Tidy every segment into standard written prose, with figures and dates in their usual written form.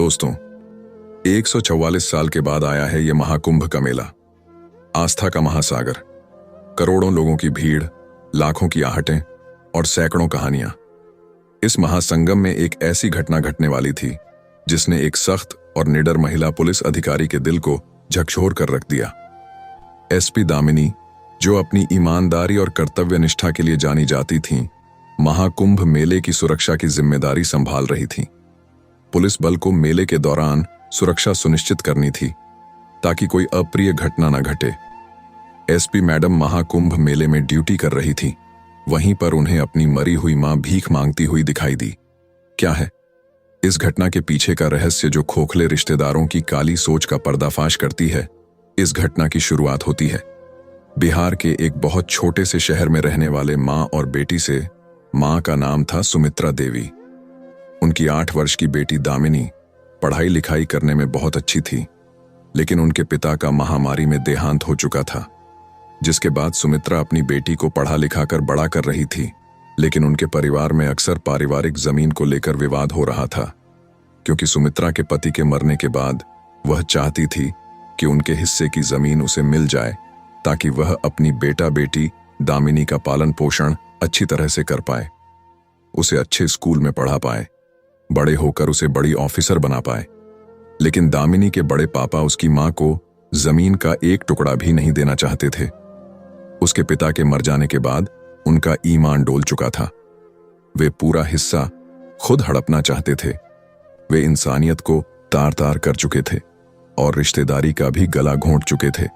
दोस्तों, 144 साल के बाद आया है ये महाकुंभ का मेला। आस्था का महासागर, करोड़ों लोगों की भीड़, लाखों की आहटें और सैकड़ों कहानियां। इस महासंगम में एक ऐसी घटना घटने वाली थी जिसने एक सख्त और निडर महिला पुलिस अधिकारी के दिल को झकझोर कर रख दिया। एसपी दामिनी, जो अपनी ईमानदारी और कर्तव्य निष्ठा के लिए जानी जाती थीं, महाकुंभ मेले की सुरक्षा की जिम्मेदारी संभाल रही थीं। पुलिस बल को मेले के दौरान सुरक्षा सुनिश्चित करनी थी ताकि कोई अप्रिय घटना न घटे। एसपी मैडम महाकुंभ मेले में ड्यूटी कर रही थी। वहीं पर उन्हें अपनी मरी हुई मां भीख मांगती हुई दिखाई दी। क्या है इस घटना के पीछे का रहस्य जो खोखले रिश्तेदारों की काली सोच का पर्दाफाश करती है? इस घटना की शुरुआत होती है बिहार के एक बहुत छोटे से शहर में रहने वाले मां और बेटी से। मां का नाम था सुमित्रा देवी। उनकी 8 वर्ष की बेटी दामिनी पढ़ाई लिखाई करने में बहुत अच्छी थी, लेकिन उनके पिता का महामारी में देहांत हो चुका था, जिसके बाद सुमित्रा अपनी बेटी को पढ़ा लिखा कर बड़ा कर रही थी। लेकिन उनके परिवार में अक्सर पारिवारिक जमीन को लेकर विवाद हो रहा था, क्योंकि सुमित्रा के पति के मरने के बाद वह चाहती थी कि उनके हिस्से की जमीन उसे मिल जाए ताकि वह अपनी बेटा बेटी दामिनी का पालन पोषण अच्छी तरह से कर पाए, उसे अच्छे स्कूल में पढ़ा पाए, बड़े होकर उसे बड़ी ऑफिसर बना पाए। लेकिन दामिनी के बड़े पापा उसकी मां को जमीन का एक टुकड़ा भी नहीं देना चाहते थे। उसके पिता के मर जाने के बाद उनका ईमान डोल चुका था। वे पूरा हिस्सा खुद हड़पना चाहते थे। वे इंसानियत को तार तार कर चुके थे और रिश्तेदारी का भी गला घोंट चुके थे।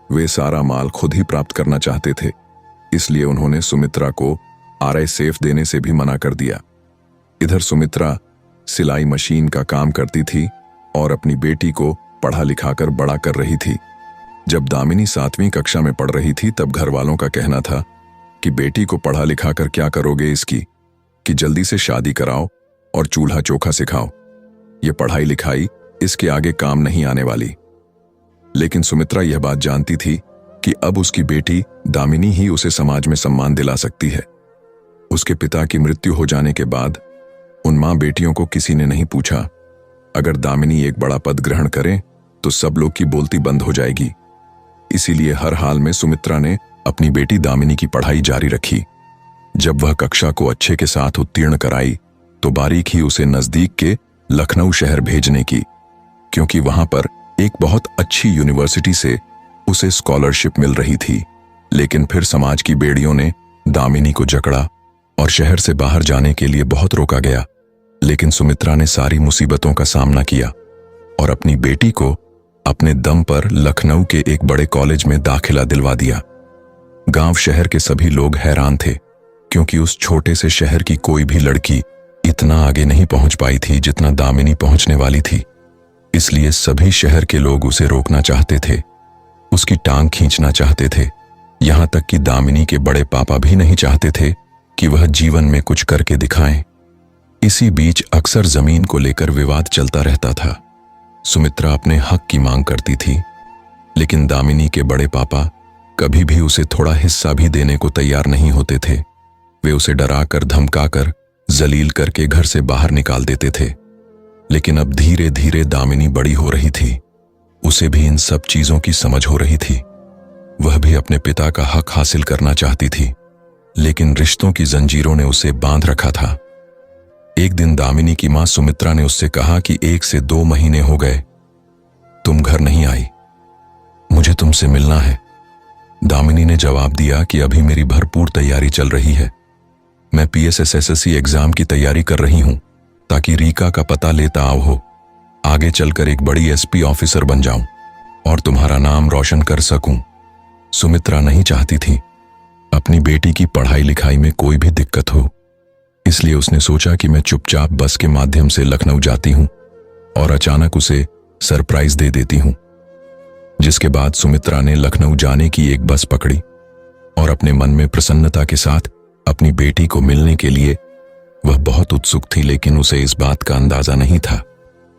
वे सारा माल खुद ही प्राप्त करना चाहते थे। इसलिए उन्होंने सुमित्रा को आरआई सेफ देने से भी मना कर दिया। इधर सुमित्रा सिलाई मशीन का काम करती थी और अपनी बेटी को पढ़ा लिखाकर बड़ा कर रही थी। जब दामिनी 7वीं कक्षा में पढ़ रही थी तब घर वालों का कहना था कि बेटी को पढ़ा लिखाकर क्या करोगे इसकी, कि जल्दी से शादी कराओ और चूल्हा चोखा सिखाओ। ये पढ़ाई लिखाई इसके आगे काम नहीं आने वाली। लेकिन सुमित्रा यह बात जानती थी कि अब उसकी बेटी दामिनी ही उसे समाज में सम्मान दिला सकती है। उसके पिता की मृत्यु हो जाने के बाद उन मां बेटियों को किसी ने नहीं पूछा। अगर दामिनी एक बड़ा पद ग्रहण करे तो सब लोग की बोलती बंद हो जाएगी। इसीलिए हर हाल में सुमित्रा ने अपनी बेटी दामिनी की पढ़ाई जारी रखी। जब वह कक्षा को अच्छे के साथ उत्तीर्ण कराई तो बारीक ही उसे नजदीक के लखनऊ शहर भेजने की, क्योंकि वहां पर एक बहुत अच्छी यूनिवर्सिटी से उसे स्कॉलरशिप मिल रही थी। लेकिन फिर समाज की बेड़ियों ने दामिनी को जकड़ा और शहर से बाहर जाने के लिए बहुत रोका गया। लेकिन सुमित्रा ने सारी मुसीबतों का सामना किया और अपनी बेटी को अपने दम पर लखनऊ के एक बड़े कॉलेज में दाखिला दिलवा दिया। गांव शहर के सभी लोग हैरान थे, क्योंकि उस छोटे से शहर की कोई भी लड़की इतना आगे नहीं पहुंच पाई थी जितना दामिनी पहुंचने वाली थी। इसलिए सभी शहर के लोग उसे रोकना चाहते थे, उसकी टांग खींचना चाहते थे। यहां तक कि दामिनी के बड़े पापा भी नहीं चाहते थे कि वह जीवन में कुछ करके दिखाएं। इसी बीच अक्सर जमीन को लेकर विवाद चलता रहता था। सुमित्रा अपने हक की मांग करती थी, लेकिन दामिनी के बड़े पापा कभी भी उसे थोड़ा हिस्सा भी देने को तैयार नहीं होते थे। वे उसे डराकर धमकाकर जलील करके घर से बाहर निकाल देते थे। लेकिन अब धीरे धीरे दामिनी बड़ी हो रही थी। उसे भी इन सब चीजों की समझ हो रही थी। वह भी अपने पिता का हक हासिल करना चाहती थी, लेकिन रिश्तों की जंजीरों ने उसे बांध रखा था। एक दिन दामिनी की मां सुमित्रा ने उससे कहा कि 1 से 2 महीने हो गए, तुम घर नहीं आई, मुझे तुमसे मिलना है। दामिनी ने जवाब दिया कि अभी मेरी भरपूर तैयारी चल रही है। मैं PSSSC एग्जाम की तैयारी कर रही हूं ताकि रीका का पता लेता आओ हो, आगे चलकर एक बड़ी SP ऑफिसर बन जाऊं और तुम्हारा नाम रोशन कर सकूं। सुमित्रा नहीं चाहती थी अपनी बेटी की पढ़ाई लिखाई में कोई भी दिक्कत हो, इसलिए उसने सोचा कि मैं चुपचाप बस के माध्यम से लखनऊ जाती हूं और अचानक उसे सरप्राइज दे देती हूं। जिसके बाद सुमित्रा ने लखनऊ जाने की एक बस पकड़ी और अपने मन में प्रसन्नता के साथ अपनी बेटी को मिलने के लिए वह बहुत उत्सुक थी, लेकिन उसे इस बात का अंदाजा नहीं था।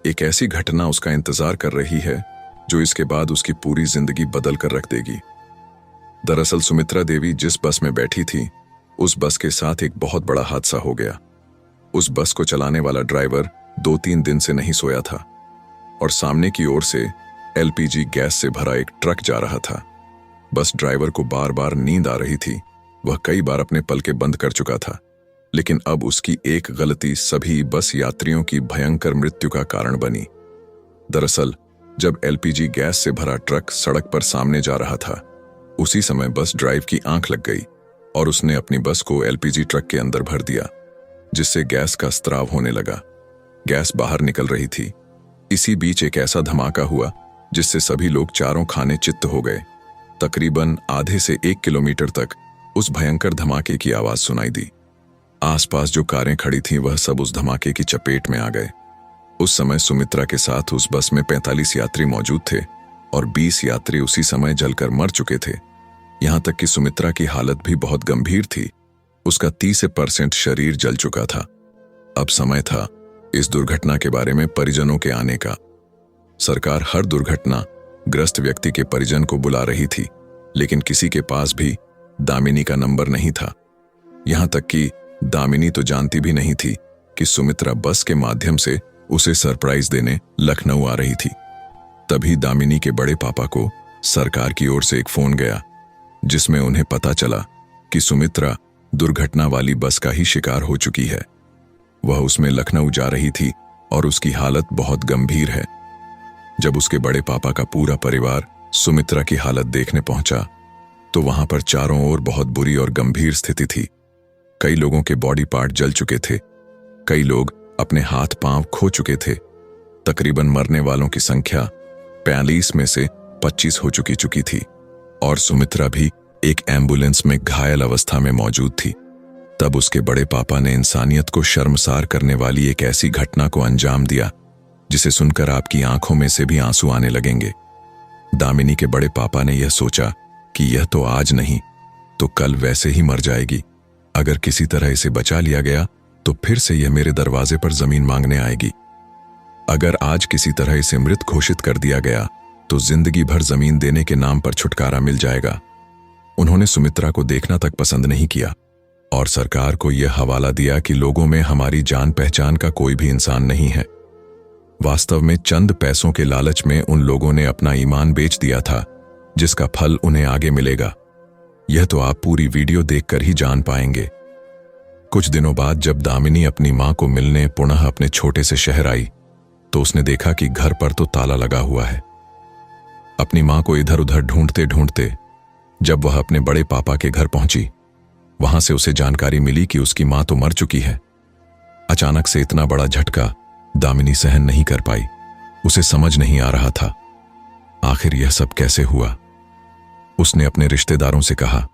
एक ऐसी घटना उसका इंतजार कर रही है जो इसके बाद उसकी पूरी जिंदगी बदल कर रख देगी। दरअसल सुमित्रा देवी जिस बस में बैठी थी, उस बस के साथ एक बहुत बड़ा हादसा हो गया। उस बस को चलाने वाला ड्राइवर 2-3 दिन से नहीं सोया था और सामने की ओर से एलपीजी गैस से भरा एक ट्रक जा रहा था। बस ड्राइवर को बार बार नींद आ रही थी। वह कई बार अपने पलकें बंद कर चुका था, लेकिन अब उसकी एक गलती सभी बस यात्रियों की भयंकर मृत्यु का कारण बनी। दरअसल जब एलपीजी गैस से भरा ट्रक सड़क पर सामने जा रहा था, उसी समय बस ड्राइव की आंख लग गई और उसने अपनी बस को एलपीजी ट्रक के अंदर भर दिया, जिससे गैस का स्त्राव होने लगा। गैस बाहर निकल रही थी। इसी बीच एक ऐसा धमाका हुआ जिससे सभी लोग चारों खाने चित्त हो गए। तकरीबन आधे से 1 किलोमीटर तक उस भयंकर धमाके की आवाज सुनाई दी। आसपास जो कारें खड़ी थीं वह सब उस धमाके की चपेट में आ गए। उस समय सुमित्रा के साथ उस बस में 45 यात्री मौजूद थे और 20 यात्री उसी समय जलकर मर चुके थे। यहां तक कि सुमित्रा की हालत भी बहुत गंभीर थी। उसका 30% शरीर जल चुका था। अब समय था इस दुर्घटना के बारे में परिजनों के आने का। सरकार हर दुर्घटना ग्रस्त व्यक्ति के परिजन को बुला रही थी, लेकिन किसी के पास भी दामिनी का नंबर नहीं था। यहां तक कि दामिनी तो जानती भी नहीं थी कि सुमित्रा बस के माध्यम से उसे सरप्राइज देने लखनऊ आ रही थी। तभी दामिनी के बड़े पापा को सरकार की ओर से एक फोन गया, जिसमें उन्हें पता चला कि सुमित्रा दुर्घटना वाली बस का ही शिकार हो चुकी है। वह उसमें लखनऊ जा रही थी और उसकी हालत बहुत गंभीर है। जब उसके बड़े पापा का पूरा परिवार सुमित्रा की हालत देखने पहुंचा, तो वहां पर चारों ओर बहुत बुरी और गंभीर स्थिति थी। कई लोगों के बॉडी पार्ट जल चुके थे। कई लोग अपने हाथ पांव खो चुके थे। तकरीबन मरने वालों की संख्या 45 में से 25 हो चुकी थी और सुमित्रा भी एक एम्बुलेंस में घायल अवस्था में मौजूद थी। तब उसके बड़े पापा ने इंसानियत को शर्मसार करने वाली एक ऐसी घटना को अंजाम दिया जिसे सुनकर आपकी आंखों में से भी आंसू आने लगेंगे। दामिनी के बड़े पापा ने यह सोचा कि यह तो आज नहीं तो कल वैसे ही मर जाएगी। अगर किसी तरह इसे बचा लिया गया तो फिर से यह मेरे दरवाजे पर जमीन मांगने आएगी। अगर आज किसी तरह इसे मृत घोषित कर दिया गया तो जिंदगी भर जमीन देने के नाम पर छुटकारा मिल जाएगा। उन्होंने सुमित्रा को देखना तक पसंद नहीं किया और सरकार को यह हवाला दिया कि लोगों में हमारी जान पहचान का कोई भी इंसान नहीं है। वास्तव में चंद पैसों के लालच में उन लोगों ने अपना ईमान बेच दिया था, जिसका फल उन्हें आगे मिलेगा। यह तो आप पूरी वीडियो देखकर ही जान पाएंगे। कुछ दिनों बाद जब दामिनी अपनी मां को मिलने पुनः अपने छोटे से शहर आई, तो उसने देखा कि घर पर तो ताला लगा हुआ है। अपनी मां को इधर उधर ढूंढते ढूंढते जब वह अपने बड़े पापा के घर पहुंची, वहां से उसे जानकारी मिली कि उसकी मां तो मर चुकी है। अचानक से इतना बड़ा झटका दामिनी सहन नहीं कर पाई। उसे समझ नहीं आ रहा था आखिर यह सब कैसे हुआ। उसने अपने रिश्तेदारों से कहा,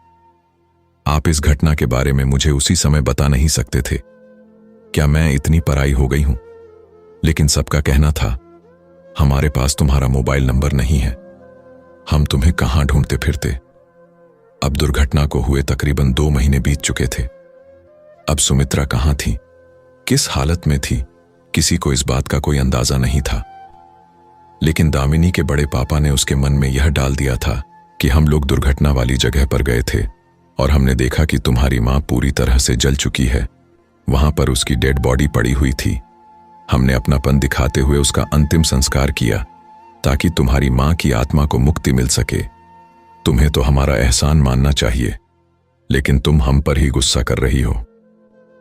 आप इस घटना के बारे में मुझे उसी समय बता नहीं सकते थे? क्या मैं इतनी पराई हो गई हूं? लेकिन सबका कहना था, हमारे पास तुम्हारा मोबाइल नंबर नहीं है, हम तुम्हें कहां ढूंढते फिरते। अब दुर्घटना को हुए तकरीबन 2 महीने बीत चुके थे। अब सुमित्रा कहां थी, किस हालत में थी, किसी को इस बात का कोई अंदाजा नहीं था। लेकिन दामिनी के बड़े पापा ने उसके मन में यह डाल दिया था कि हम लोग दुर्घटना वाली जगह पर गए थे और हमने देखा कि तुम्हारी मां पूरी तरह से जल चुकी है। वहां पर उसकी डेड बॉडी पड़ी हुई थी। हमने अपनापन दिखाते हुए उसका अंतिम संस्कार किया ताकि तुम्हारी मां की आत्मा को मुक्ति मिल सके। तुम्हें तो हमारा एहसान मानना चाहिए, लेकिन तुम हम पर ही गुस्सा कर रही हो।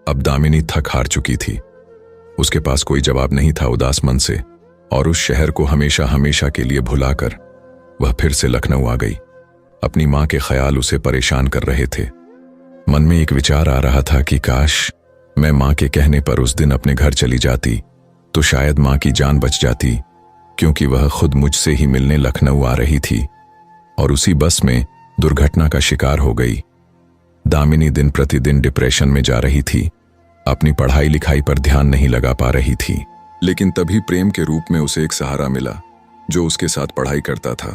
अब दामिनी थक हार चुकी थी। उसके पास कोई जवाब नहीं था उदास मन से, और उस शहर को हमेशा हमेशा के लिए भुलाकर वह फिर से लखनऊ आ गई। अपनी मां के ख्याल उसे परेशान कर रहे थे। मन में एक विचार आ रहा था कि काश मैं मां के कहने पर उस दिन अपने घर चली जाती तो शायद मां की जान बच जाती, क्योंकि वह खुद मुझसे ही मिलने लखनऊ आ रही थी और उसी बस में दुर्घटना का शिकार हो गई। दामिनी दिन प्रतिदिन डिप्रेशन में जा रही थी। अपनी पढ़ाई लिखाई पर ध्यान नहीं लगा पा रही थी। लेकिन तभी प्रेम के रूप में उसे एक सहारा मिला जो उसके साथ पढ़ाई करता था।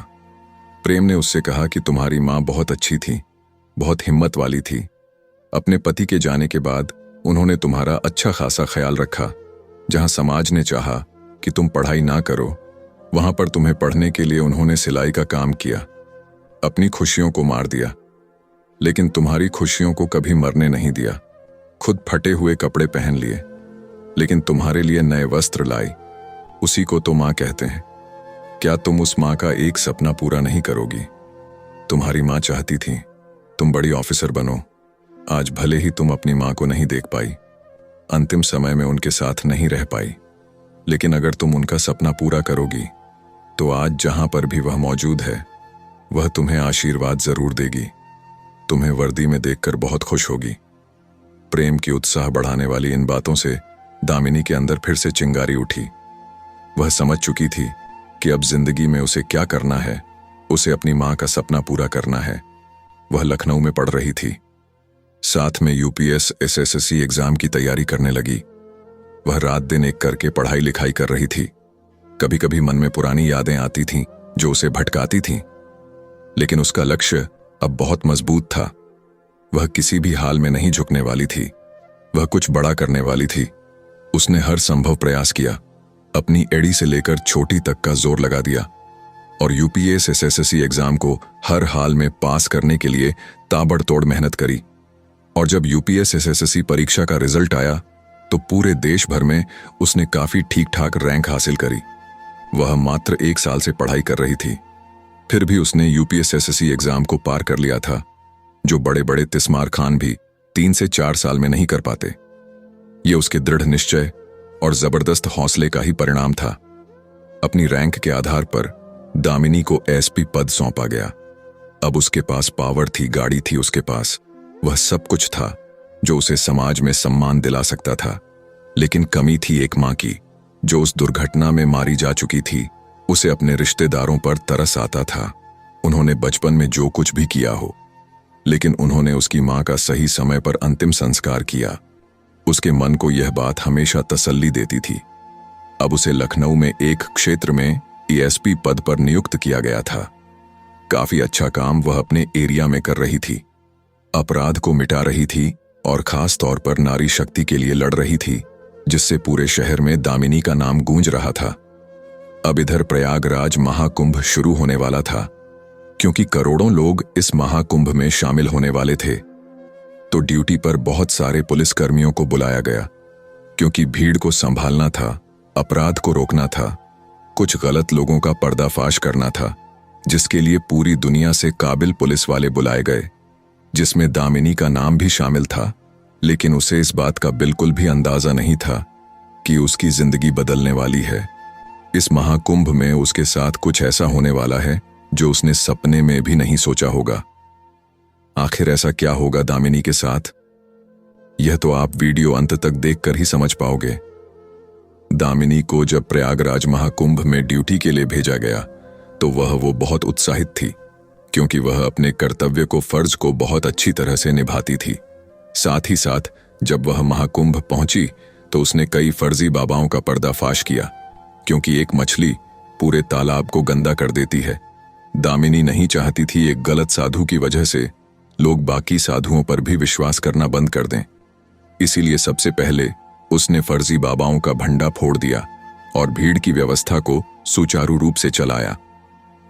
प्रेम ने उससे कहा कि तुम्हारी मां बहुत अच्छी थी, बहुत हिम्मत वाली थी। अपने पति के जाने के बाद उन्होंने तुम्हारा अच्छा खासा ख्याल रखा। जहां समाज ने चाहा कि तुम पढ़ाई ना करो, वहां पर तुम्हें पढ़ने के लिए उन्होंने सिलाई का काम किया, अपनी खुशियों को मार दिया। लेकिन तुम्हारी खुशियों को कभी मरने नहीं दिया। खुद फटे हुए कपड़े पहन लिए, लेकिन तुम्हारे लिए नए वस्त्र लाई, उसी को तो माँ कहते हैं। क्या तुम उस माँ का एक सपना पूरा नहीं करोगी? तुम्हारी माँ चाहती थी तुम बड़ी ऑफिसर बनो। आज भले ही तुम अपनी माँ को नहीं देख पाई, अंतिम समय में उनके साथ नहीं रह पाई, लेकिन अगर तुम उनका सपना पूरा करोगी तो आज जहां पर भी वह मौजूद है वह तुम्हें आशीर्वाद जरूर देगी। तुम्हें वर्दी में देखकर बहुत खुश होगी। प्रेम की उत्साह बढ़ाने वाली इन बातों से दामिनी के अंदर फिर से चिंगारी उठी। वह समझ चुकी थी कि अब जिंदगी में उसे क्या करना है। उसे अपनी मां का सपना पूरा करना है। वह लखनऊ में पढ़ रही थी, साथ में यूपीएस एसएससी एग्जाम की तैयारी करने लगी। वह रात दिन एक करके पढ़ाई लिखाई कर रही थी। कभी कभी मन में पुरानी यादें आती थीं जो उसे भटकाती थीं, लेकिन उसका लक्ष्य अब बहुत मजबूत था। वह किसी भी हाल में नहीं झुकने वाली थी। वह कुछ बड़ा करने वाली थी। उसने हर संभव प्रयास किया, अपनी एड़ी से लेकर छोटी तक का जोर लगा दिया और यूपीएस एसएससी एग्जाम को हर हाल में पास करने के लिए ताबड़तोड़ मेहनत करी। और जब यूपीएस एसएससी परीक्षा का रिजल्ट आया तो पूरे देश भर में उसने काफी ठीक ठाक रैंक हासिल करी। वह मात्र 1 साल से पढ़ाई कर रही थी, फिर भी उसने यूपीएसएससी एग्जाम को पार कर लिया था, जो बड़े बड़े तिस्मार खान भी 3 से 4 साल में नहीं कर पाते। यह उसके दृढ़ निश्चय और जबरदस्त हौसले का ही परिणाम था। अपनी रैंक के आधार पर दामिनी को एसपी पद सौंपा गया। अब उसके पास पावर थी, गाड़ी थी उसके पास, वह सब कुछ था जो उसे समाज में सम्मान दिला सकता था। लेकिन कमी थी एक मां की, जो उस दुर्घटना में मारी जा चुकी थी। उसे अपने रिश्तेदारों पर तरस आता था। उन्होंने बचपन में जो कुछ भी किया हो, लेकिन उन्होंने उसकी मां का सही समय पर अंतिम संस्कार किया। उसके मन को यह बात हमेशा तसल्ली देती थी। अब उसे लखनऊ में एक क्षेत्र में एएसपी पद पर नियुक्त किया गया था। काफी अच्छा काम वह अपने एरिया में कर रही थी। अपराध को मिटा रही थी और खास तौर पर नारी शक्ति के लिए लड़ रही थी, जिससे पूरे शहर में दामिनी का नाम गूंज रहा था। अब इधर प्रयागराज महाकुंभ शुरू होने वाला था। क्योंकि करोड़ों लोग इस महाकुंभ में शामिल होने वाले थे, तो ड्यूटी पर बहुत सारे पुलिसकर्मियों को बुलाया गया। क्योंकि भीड़ को संभालना था, अपराध को रोकना था, कुछ गलत लोगों का पर्दाफाश करना था, जिसके लिए पूरी दुनिया से काबिल पुलिस वाले बुलाए गए, जिसमें दामिनी का नाम भी शामिल था। लेकिन उसे इस बात का बिल्कुल भी अंदाजा नहीं था कि उसकी जिंदगी बदलने वाली है। इस महाकुंभ में उसके साथ कुछ ऐसा होने वाला है जो उसने सपने में भी नहीं सोचा होगा। आखिर ऐसा क्या होगा दामिनी के साथ, यह तो आप वीडियो अंत तक देखकर ही समझ पाओगे। दामिनी को जब प्रयागराज महाकुंभ में ड्यूटी के लिए भेजा गया तो वो बहुत उत्साहित थी, क्योंकि वह अपने कर्तव्य को, फर्ज को बहुत अच्छी तरह से निभाती थी। साथ ही साथ जब वह महाकुंभ पहुंची तो उसने कई फर्जी बाबाओं का पर्दाफाश किया, क्योंकि एक मछली पूरे तालाब को गंदा कर देती है। दामिनी नहीं चाहती थी एक गलत साधु की वजह से लोग बाकी साधुओं पर भी विश्वास करना बंद कर दें। इसीलिए सबसे पहले उसने फर्जी बाबाओं का भंडा फोड़ दिया और भीड़ की व्यवस्था को सुचारू रूप से चलाया।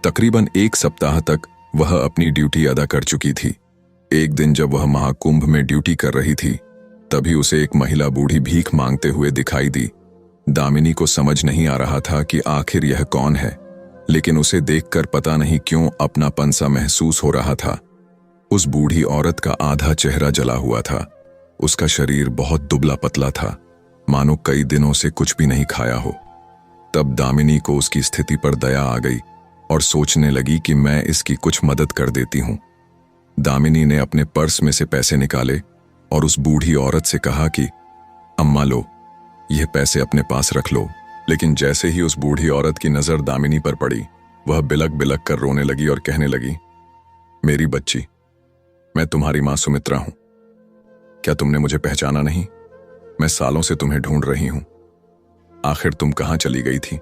तकरीबन 1 सप्ताह तक वह अपनी ड्यूटी अदा कर चुकी थी। एक दिन जब वह महाकुंभ में ड्यूटी कर रही थी, तभी उसे एक महिला बूढ़ी भीख मांगते हुए दिखाई दी। दामिनी को समझ नहीं आ रहा था कि आखिर यह कौन है, लेकिन उसे देखकर पता नहीं क्यों अपनापन सा महसूस हो रहा था। उस बूढ़ी औरत का आधा चेहरा जला हुआ था। उसका शरीर बहुत दुबला पतला था, मानो कई दिनों से कुछ भी नहीं खाया हो। तब दामिनी को उसकी स्थिति पर दया आ गई और सोचने लगी कि मैं इसकी कुछ मदद कर देती हूं। दामिनी ने अपने पर्स में से पैसे निकाले और उस बूढ़ी औरत से कहा कि अम्मा लो, यह पैसे अपने पास रख लो। लेकिन जैसे ही उस बूढ़ी औरत की नजर दामिनी पर पड़ी, वह बिलक बिलक कर रोने लगी और कहने लगी, मेरी बच्ची, मैं तुम्हारी मां सुमित्रा हूं। क्या तुमने मुझे पहचाना नहीं? मैं सालों से तुम्हें ढूंढ रही हूं। आखिर तुम कहां चली गई थी?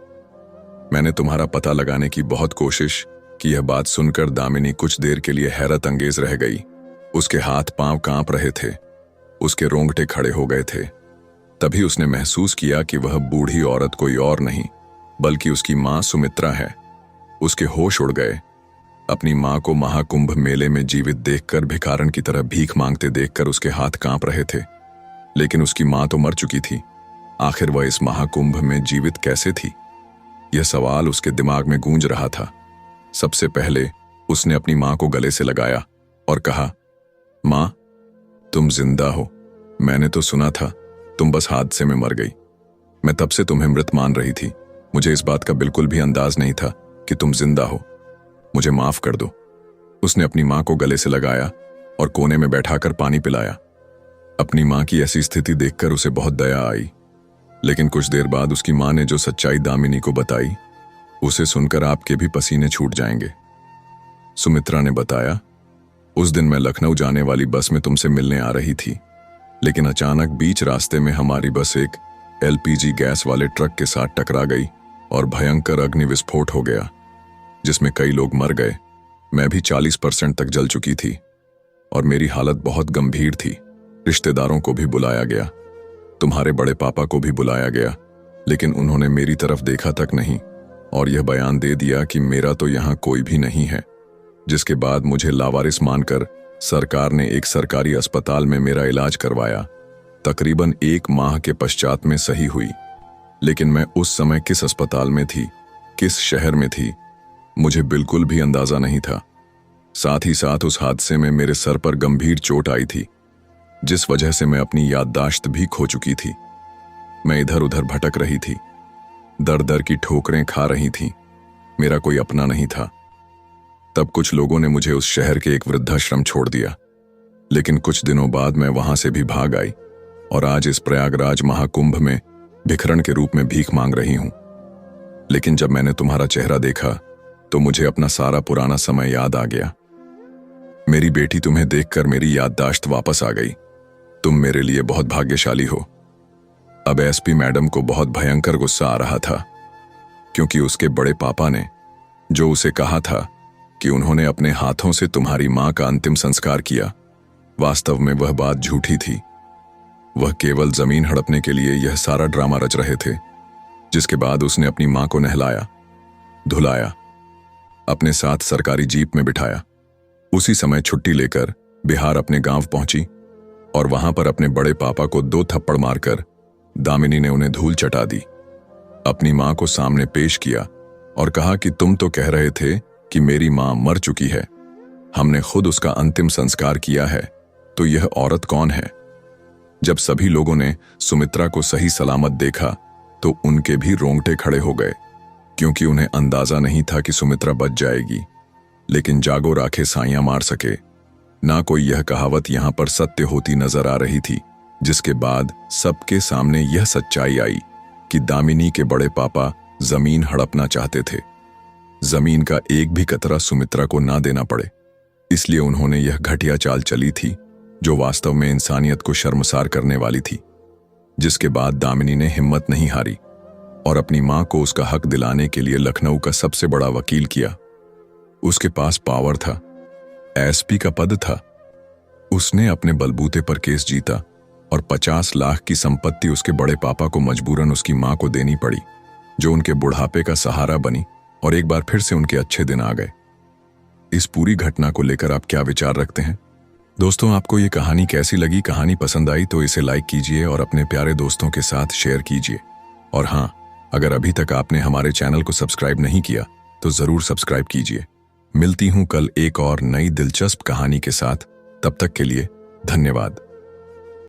मैंने तुम्हारा पता लगाने की बहुत कोशिश की। यह बात सुनकर दामिनी कुछ देर के लिए हैरत अंगेज रह गई। उसके हाथ पांव कांप रहे थे, उसके रोंगटे खड़े हो गए थे। तभी उसने महसूस किया कि वह बूढ़ी औरत कोई और नहीं बल्कि उसकी मां सुमित्रा है। उसके होश उड़ गए। अपनी मां को महाकुंभ मेले में जीवित देखकर, भिखारन की तरह भीख मांगते देखकर उसके हाथ कांप रहे थे। लेकिन उसकी मां तो मर चुकी थी। आखिर वह इस महाकुंभ में जीवित कैसे थी? यह सवाल उसके दिमाग में गूंज रहा था। सबसे पहले उसने अपनी मां को गले से लगाया और कहा, मां, तुम जिंदा हो। मैंने तो सुना था तुम बस हादसे में मर गई। मैं तब से तुम्हें मृत मान रही थी। मुझे इस बात का बिल्कुल भी अंदाज नहीं था कि तुम जिंदा हो। मुझे माफ कर दो। उसने अपनी मां को गले से लगाया और कोने में बैठाकर पानी पिलाया। अपनी मां की ऐसी स्थिति देखकर उसे बहुत दया आई, लेकिन कुछ देर बाद उसकी मां ने जो सच्चाई दामिनी को बताई, उसे सुनकर आपके भी पसीने छूट जाएंगे। सुमित्रा ने बताया, उस दिन मैं लखनऊ जाने वाली बस में तुमसे मिलने आ रही थी, लेकिन अचानक बीच रास्ते में हमारी बस एक एलपीजी गैस वाले ट्रक के साथ टकरा गई और भयंकर अग्नि विस्फोट हो गया, जिसमें कई लोग मर गए। मैं भी 40% तक जल चुकी थी और मेरी हालत बहुत गंभीर थी। रिश्तेदारों को भी बुलाया गया, तुम्हारे बड़े पापा को भी बुलाया गया, लेकिन उन्होंने मेरी तरफ देखा तक नहीं और यह बयान दे दिया कि मेरा तो यहाँ कोई भी नहीं है। जिसके बाद मुझे लावारिस मानकर सरकार ने एक सरकारी अस्पताल में मेरा इलाज करवाया। तकरीबन 1 माह के पश्चात में सही हुई, लेकिन मैं उस समय किस अस्पताल में थी, किस शहर में थी, मुझे बिल्कुल भी अंदाजा नहीं था। साथ ही साथ उस हादसे में मेरे सर पर गंभीर चोट आई थी, जिस वजह से मैं अपनी याददाश्त भी खो चुकी थी। मैं इधर उधर भटक रही थी, दर दर की ठोकरें खा रही थी। मेरा कोई अपना नहीं था। तब कुछ लोगों ने मुझे उस शहर के एक वृद्धाश्रम छोड़ दिया, लेकिन कुछ दिनों बाद मैं वहां से भी भाग आई और आज इस प्रयागराज महाकुंभ में भिखरण के रूप में भीख मांग रही हूं। लेकिन जब मैंने तुम्हारा चेहरा देखा तो मुझे अपना सारा पुराना समय याद आ गया। मेरी बेटी, तुम्हें देखकर मेरी याददाश्त वापस आ गई। तुम मेरे लिए बहुत भाग्यशाली हो। अब एसपी मैडम को बहुत भयंकर गुस्सा आ रहा था, क्योंकि उसके बड़े पापा ने जो उसे कहा था कि उन्होंने अपने हाथों से तुम्हारी मां का अंतिम संस्कार किया, वास्तव में वह बात झूठी थी। वह केवल जमीन हड़पने के लिए यह सारा ड्रामा रच रहे थे। जिसके बाद उसने अपनी मां को नहलाया, धुलाया, अपने साथ सरकारी जीप में बिठाया। उसी समय छुट्टी लेकर बिहार अपने गांव पहुंची और वहां पर अपने बड़े पापा को 2 थप्पड़ मारकर दामिनी ने उन्हें धूल चटा दी। अपनी मां को सामने पेश किया और कहा कि तुम तो कह रहे थे कि मेरी मां मर चुकी है, हमने खुद उसका अंतिम संस्कार किया है, तो यह औरत कौन है? जब सभी लोगों ने सुमित्रा को सही सलामत देखा तो उनके भी रोंगटे खड़े हो गए, क्योंकि उन्हें अंदाजा नहीं था कि सुमित्रा बच जाएगी। लेकिन जागो राखे साइयां मार सके ना, कोई यह कहावत यहां पर सत्य होती नजर आ रही थी। जिसके बाद सबके सामने यह सच्चाई आई कि दामिनी के बड़े पापा जमीन हड़पना चाहते थे। जमीन का एक भी कतरा सुमित्रा को ना देना पड़े, इसलिए उन्होंने यह घटिया चाल चली थी, जो वास्तव में इंसानियत को शर्मसार करने वाली थी। जिसके बाद दामिनी ने हिम्मत नहीं हारी और अपनी मां को उसका हक दिलाने के लिए लखनऊ का सबसे बड़ा वकील किया। उसके पास पावर था, एसपी का पद था। उसने अपने बलबूते पर केस जीता और 50 लाख की संपत्ति उसके बड़े पापा को मजबूरन उसकी मां को देनी पड़ी, जो उनके बुढ़ापे का सहारा बनी और एक बार फिर से उनके अच्छे दिन आ गए। इस पूरी घटना को लेकर आप क्या विचार रखते हैं? दोस्तों, आपको ये कहानी कैसी लगी? कहानी पसंद आई तो इसे लाइक कीजिए और अपने प्यारे दोस्तों के साथ शेयर कीजिए। और हाँ, अगर अभी तक आपने हमारे चैनल को सब्सक्राइब नहीं किया तो जरूर सब्सक्राइब कीजिए। मिलती हूं कल एक और नई दिलचस्प कहानी के साथ। तब तक के लिए धन्यवाद।